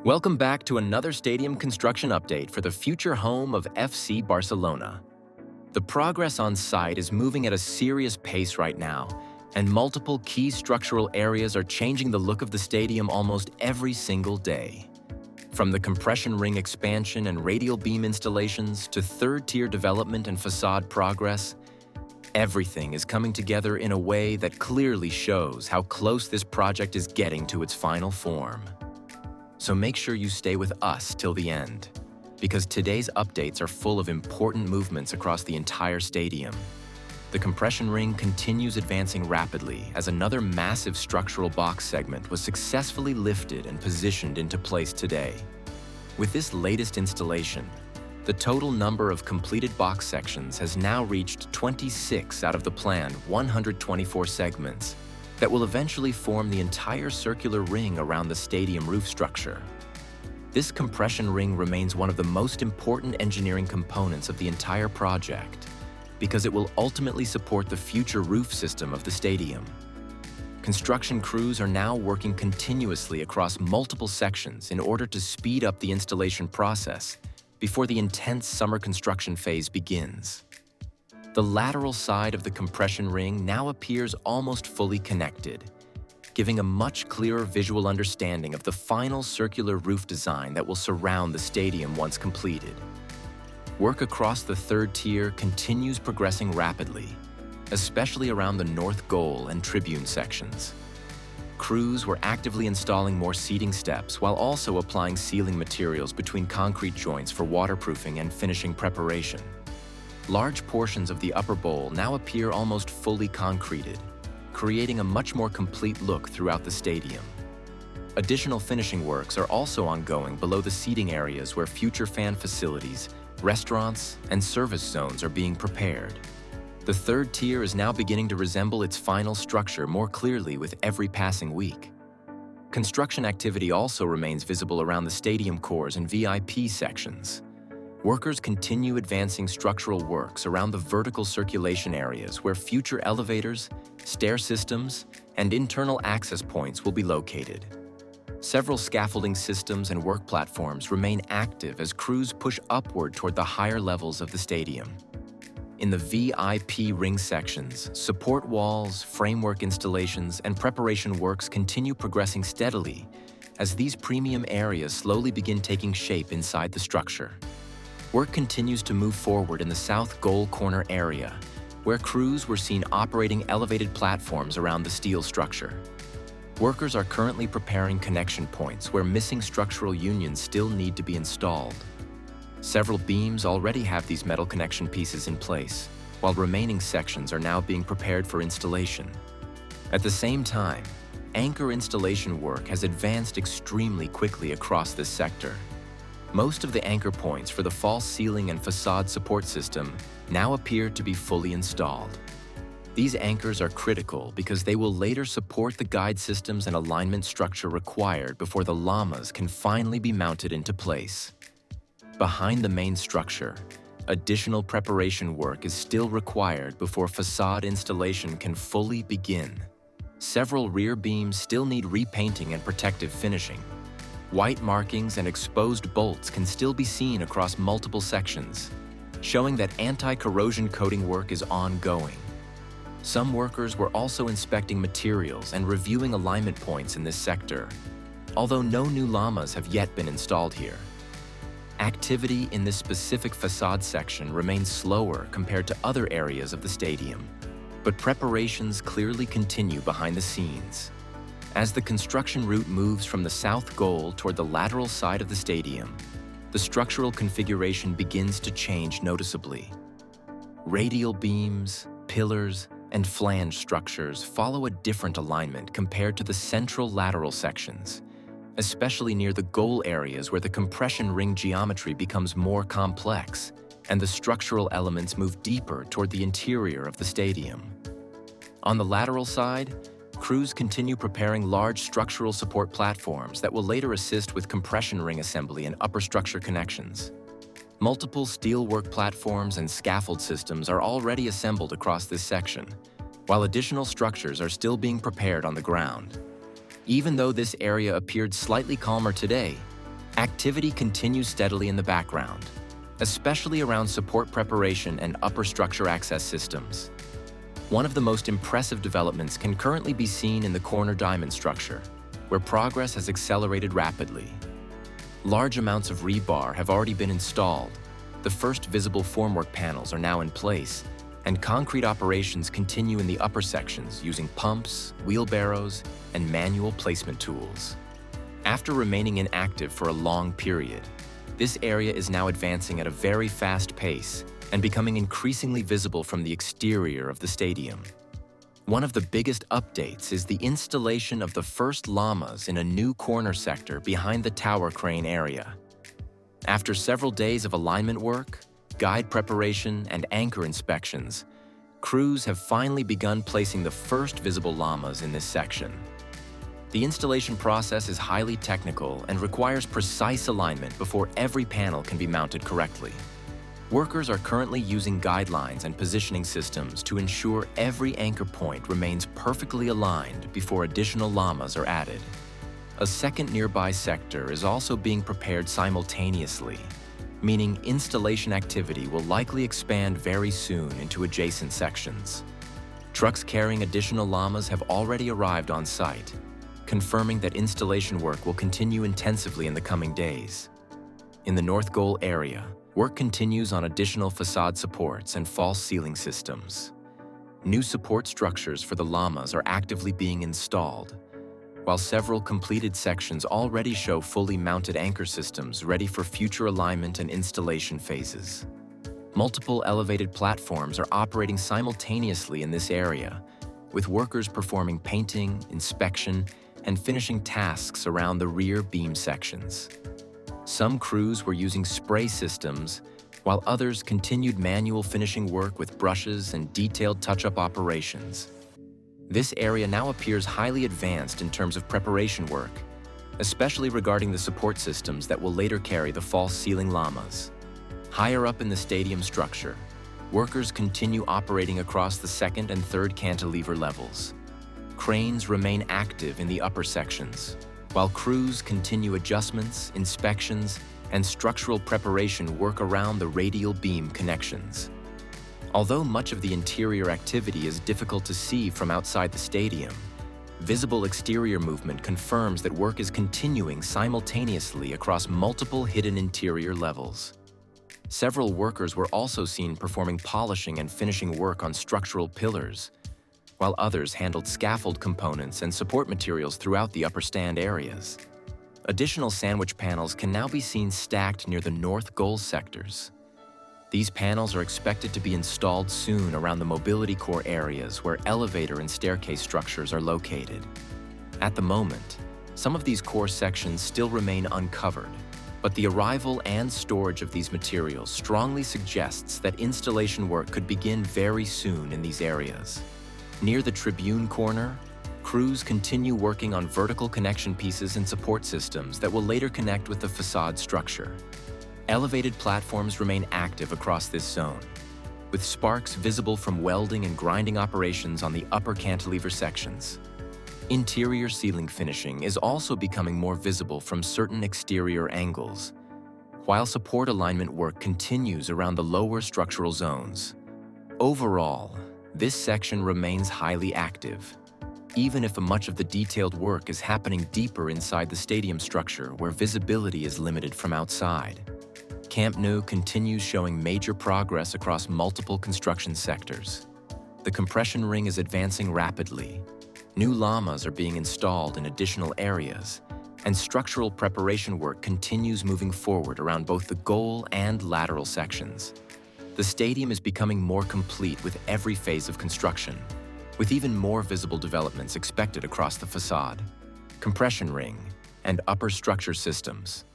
Welcome back to another stadium construction update for the future home of FC Barcelona. The progress on site is moving at a serious pace right now, and multiple key structural areas are changing the look of the stadium almost every single day. From the compression ring expansion and radial beam installations to third-tier development and facade progress, everything is coming together in a way that clearly shows how close this project is getting to its final form. So make sure you stay with us till the end, because today's updates are full of important movements across the entire stadium. The compression ring continues advancing rapidly as another massive structural box segment was successfully lifted and positioned into place today. With this latest installation, the total number of completed box sections has now reached 26 out of the planned 124 segments that will eventually form the entire circular ring around the stadium roof structure. This compression ring remains one of the most important engineering components of the entire project because it will ultimately support the future roof system of the stadium. Construction crews are now working continuously across multiple sections in order to speed up the installation process before the intense summer construction phase begins. The lateral side of the compression ring now appears almost fully connected, giving a much clearer visual understanding of the final circular roof design that will surround the stadium once completed. Work across the third tier continues progressing rapidly, especially around the north goal and tribune sections. Crews were actively installing more seating steps while also applying sealing materials between concrete joints for waterproofing and finishing preparation. Large portions of the upper bowl now appear almost fully concreted, creating a much more complete look throughout the stadium. Additional finishing works are also ongoing below the seating areas where future fan facilities, restaurants, and service zones are being prepared. The third tier is now beginning to resemble its final structure more clearly with every passing week. Construction activity also remains visible around the stadium cores and VIP sections. Workers continue advancing structural works around the vertical circulation areas where future elevators, stair systems, and internal access points will be located. Several scaffolding systems and work platforms remain active as crews push upward toward the higher levels of the stadium. In the VIP ring sections, support walls, framework installations, and preparation works continue progressing steadily as these premium areas slowly begin taking shape inside the structure. Work continues to move forward in the south goal corner area, where crews were seen operating elevated platforms around the steel structure. Workers are currently preparing connection points where missing structural unions still need to be installed. Several beams already have these metal connection pieces in place, while remaining sections are now being prepared for installation. At the same time, anchor installation work has advanced extremely quickly across this sector. Most of the anchor points for the false ceiling and facade support system now appear to be fully installed. These anchors are critical because they will later support the guide systems and alignment structure required before the llamas can finally be mounted into place. Behind the main structure, additional preparation work is still required before facade installation can fully begin. Several rear beams still need repainting and protective finishing. White markings and exposed bolts can still be seen across multiple sections, showing that anti-corrosion coating work is ongoing. Some workers were also inspecting materials and reviewing alignment points in this sector, although no new llamas have yet been installed here. Activity in this specific facade section remains slower compared to other areas of the stadium, but preparations clearly continue behind the scenes. As the construction route moves from the south goal toward the lateral side of the stadium, the structural configuration begins to change noticeably. Radial beams, pillars, and flange structures follow a different alignment compared to the central lateral sections, especially near the goal areas where the compression ring geometry becomes more complex and the structural elements move deeper toward the interior of the stadium. On the lateral side, crews continue preparing large structural support platforms that will later assist with compression ring assembly and upper structure connections. Multiple steelwork platforms and scaffold systems are already assembled across this section, while additional structures are still being prepared on the ground. Even though this area appeared slightly calmer today, Activity continues steadily in the background, especially around support preparation and upper structure access systems. One of the most impressive developments can currently be seen in the corner diamond structure, where progress has accelerated rapidly. Large amounts of rebar have already been installed, the first visible formwork panels are now in place, and concrete operations continue in the upper sections using pumps, wheelbarrows, and manual placement tools. After remaining inactive for a long period, this area is now advancing at a very fast pace and becoming increasingly visible from the exterior of the stadium. One of the biggest updates is the installation of the first llamas in a new corner sector behind the tower crane area. After several days of alignment work, guide preparation, and anchor inspections, crews have finally begun placing the first visible llamas in this section. The installation process is highly technical and requires precise alignment before every panel can be mounted correctly. Workers are currently using guidelines and positioning systems to ensure every anchor point remains perfectly aligned before additional llamas are added. A second nearby sector is also being prepared simultaneously, meaning installation activity will likely expand very soon into adjacent sections. Trucks carrying additional llamas have already arrived on site, confirming that installation work will continue intensively in the coming days. In the North Goal area, work continues on additional facade supports and false ceiling systems. New support structures for the llamas are actively being installed, while several completed sections already show fully mounted anchor systems ready for future alignment and installation phases. Multiple elevated platforms are operating simultaneously in this area, with workers performing painting, inspection, and finishing tasks around the rear beam sections. Some crews were using spray systems, while others continued manual finishing work with brushes and detailed touch-up operations. This area now appears highly advanced in terms of preparation work, especially regarding the support systems that will later carry the false ceiling llamas. Higher up in the stadium structure, workers continue operating across the second and third cantilever levels. Cranes remain active in the upper sections, while crews continue adjustments, inspections, and structural preparation work around the radial beam connections. Although much of the interior activity is difficult to see from outside the stadium, visible exterior movement confirms that work is continuing simultaneously across multiple hidden interior levels. Several workers were also seen performing polishing and finishing work on structural pillars, while others handled scaffold components and support materials throughout the upper stand areas. Additional sandwich panels can now be seen stacked near the north goal sectors. These panels are expected to be installed soon around the mobility core areas where elevator and staircase structures are located. At the moment, some of these core sections still remain uncovered, but the arrival and storage of these materials strongly suggests that installation work could begin very soon in these areas. Near the tribune corner, crews continue working on vertical connection pieces and support systems that will later connect with the facade structure. Elevated platforms remain active across this zone, with sparks visible from welding and grinding operations on the upper cantilever sections. Interior ceiling finishing is also becoming more visible from certain exterior angles, while support alignment work continues around the lower structural zones. Overall, this section remains highly active, even if much of the detailed work is happening deeper inside the stadium structure where visibility is limited from outside. Camp Nou continues showing major progress across multiple construction sectors. The compression ring is advancing rapidly. New llamas are being installed in additional areas, and structural preparation work continues moving forward around both the goal and lateral sections. The stadium is becoming more complete with every phase of construction, with even more visible developments expected across the facade, compression ring, and upper structure systems.